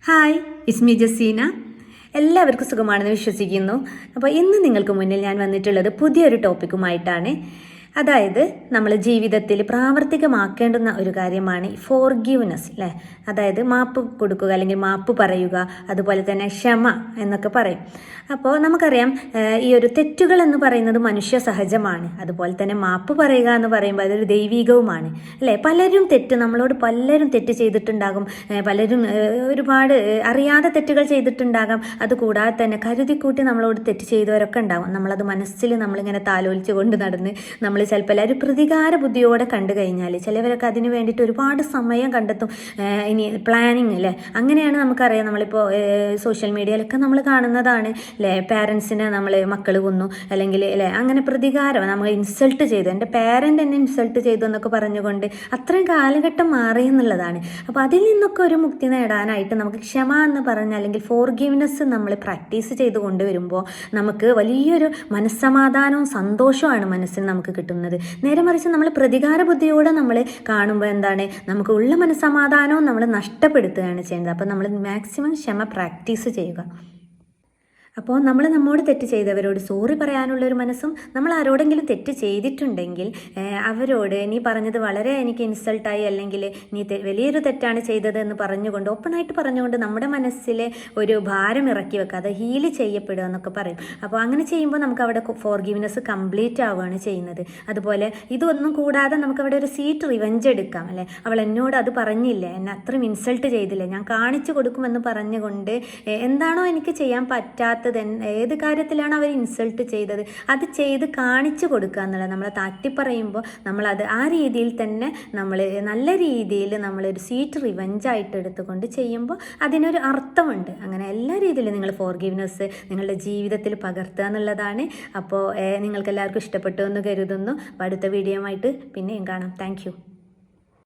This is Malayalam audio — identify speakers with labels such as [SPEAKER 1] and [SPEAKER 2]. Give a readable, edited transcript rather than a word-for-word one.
[SPEAKER 1] ഹായ്, ഇസ്മി ജസീന. എല്ലാവർക്കും സുഖമാണെന്ന് വിശ്വസിക്കുന്നു. അപ്പോൾ ഇന്ന് നിങ്ങൾക്ക് മുന്നിൽ ഞാൻ വന്നിട്ടുള്ളത് പുതിയൊരു ടോപ്പിക്കുമായിട്ടാണ്. അതായത് നമ്മൾ ജീവിതത്തിൽ പ്രാവർത്തികമാക്കേണ്ടുന്ന ഒരു കാര്യമാണ് ഫോർഗീവ്നെസ്, അല്ലേ? അതായത് മാപ്പ് കൊടുക്കുക അല്ലെങ്കിൽ മാപ്പ് പറയുക, അതുപോലെ തന്നെ ക്ഷമ എന്നൊക്കെ പറയും. അപ്പോൾ നമുക്കറിയാം, ഈ ഒരു തെറ്റുകൾ എന്ന് പറയുന്നത് മനുഷ്യ സഹജമാണ്. അതുപോലെ തന്നെ മാപ്പ് പറയുക എന്ന് പറയുമ്പോൾ അതൊരു ദൈവികവുമാണ്, അല്ലേ? നമ്മളോട് പലരും തെറ്റ് ചെയ്തിട്ടുണ്ടാകും. പലരും ഒരുപാട് അറിയാതെ തെറ്റുകൾ ചെയ്തിട്ടുണ്ടാകാം. അതുകൂടാതെ തന്നെ കരുതിക്കൂട്ടി നമ്മളോട് തെറ്റ് ചെയ്തവരൊക്കെ ഉണ്ടാകും. നമ്മളത് മനസ്സിൽ നമ്മളിങ്ങനെ താലോലിച്ച് കൊണ്ട് നടന്ന് നമ്മൾ ചിലപ്പോൾ ഒരു പ്രതികാര ബുദ്ധിയോടെ കണ്ടു കഴിഞ്ഞാൽ ചിലവരൊക്കെ അതിന് വേണ്ടിയിട്ട് ഒരുപാട് സമയം കണ്ടെത്തും. ഇനി പ്ലാനിങ്, അല്ലേ? അങ്ങനെയാണ് നമുക്കറിയാം. നമ്മളിപ്പോൾ സോഷ്യൽ മീഡിയയിലൊക്കെ നമ്മൾ കാണുന്നതാണ്, അല്ലേ? പാരൻസിനെ നമ്മൾ മക്കൾ കൊന്നു, അല്ലെങ്കിൽ അല്ലേ അങ്ങനെ പ്രതികാരം നമ്മൾ ഇൻസൾട്ട് ചെയ്തു, എൻ്റെ പാരൻ്റ് എന്നെ ഇൻസൾട്ട് ചെയ്തു എന്നൊക്കെ പറഞ്ഞുകൊണ്ട് അത്രയും കാലഘട്ടം മാറി എന്നുള്ളതാണ്. അപ്പോൾ അതിൽ നിന്നൊക്കെ ഒരു മുക്തി നേടാനായിട്ട് നമുക്ക് ക്ഷമ എന്ന് പറഞ്ഞ അല്ലെങ്കിൽ ഫോർഗീവ്നെസ് നമ്മൾ പ്രാക്ടീസ് ചെയ്ത് കൊണ്ടുവരുമ്പോൾ നമുക്ക് വലിയൊരു മനസ്സമാധാനവും സന്തോഷവുമാണ് മനസ്സിന് നമുക്ക് കിട്ടുന്നത്. നേരെ മറിച്ച് നമ്മൾ പ്രതികാര ബുദ്ധിയോടെ നമ്മൾ കാണുമ്പോൾ എന്താണ്, നമുക്ക് ഉള്ള മനസ്സമാധാനവും നമ്മൾ നഷ്ടപ്പെടുത്തുകയാണ് ചെയ്യുന്നത്. അപ്പോൾ നമ്മൾ മാക്സിമം ക്ഷമ പ്രാക്ടീസ് ചെയ്യുക. അപ്പോൾ നമ്മൾ നമ്മോട് തെറ്റ് ചെയ്തവരോട് സോറി പറയാനുള്ളൊരു മനസ്സും, നമ്മൾ ആരോടെങ്കിലും തെറ്റ് ചെയ്തിട്ടുണ്ടെങ്കിൽ അവരോട് നീ പറഞ്ഞത് വളരെ എനിക്ക് ഇൻസൾട്ടായി, അല്ലെങ്കിൽ നീ വലിയൊരു തെറ്റാണ് ചെയ്തത് എന്ന് പറഞ്ഞുകൊണ്ട് ഓപ്പണായിട്ട് പറഞ്ഞുകൊണ്ട് നമ്മുടെ മനസ്സിലെ ഒരു ഭാരം ഇറക്കി വെക്കുക, അത് ഹീൽ ചെയ്യപ്പെടുക എന്നൊക്കെ പറയും. അപ്പോൾ അങ്ങനെ ചെയ്യുമ്പോൾ നമുക്ക് അവിടെ ഫോർഗീവ്നെസ് കംപ്ലീറ്റ് ആവുകയാണ് ചെയ്യുന്നത്. അതുപോലെ ഇതൊന്നും കൂടാതെ നമുക്കവിടെ ഒരു സ്വീറ്റ് റിവെഞ്ച് എടുക്കാം, അല്ലേ? അവൾ എന്നോട് അത് പറഞ്ഞില്ലേ, എന്നെ അത്രയും ഇൻസൾട്ട് ചെയ്തില്ലേ, ഞാൻ കാണിച്ചു കൊടുക്കുമെന്ന് പറഞ്ഞുകൊണ്ട് എന്താണോ എനിക്ക് ചെയ്യാൻ പറ്റാത്ത ഏത് കാര്യത്തിലാണ് അവർ ഇൻസൾട്ട് ചെയ്തത് അത് ചെയ്ത് കാണിച്ചു കൊടുക്കുക എന്നുള്ളത്. നമ്മളെ തട്ടിപ്പറയുമ്പോൾ നമ്മളത് ആ രീതിയിൽ തന്നെ നമ്മൾ നല്ല രീതിയിൽ നമ്മളൊരു സ്വീറ്റ് റിവെഞ്ചായിട്ട് എടുത്തുകൊണ്ട് ചെയ്യുമ്പോൾ അതിനൊരു അർത്ഥമുണ്ട്. അങ്ങനെ എല്ലാ രീതിയിലും നിങ്ങൾ ഫോർഗീവ്നെസ് നിങ്ങളുടെ ജീവിതത്തിൽ പകർത്തുക എന്നുള്ളതാണ്. അപ്പോൾ നിങ്ങൾക്ക് എല്ലാവർക്കും ഇഷ്ടപ്പെട്ടു എന്ന് കരുതുന്നു. അപ്പോൾ അടുത്ത വീഡിയോ ആയിട്ട് പിന്നെയും കാണാം. താങ്ക്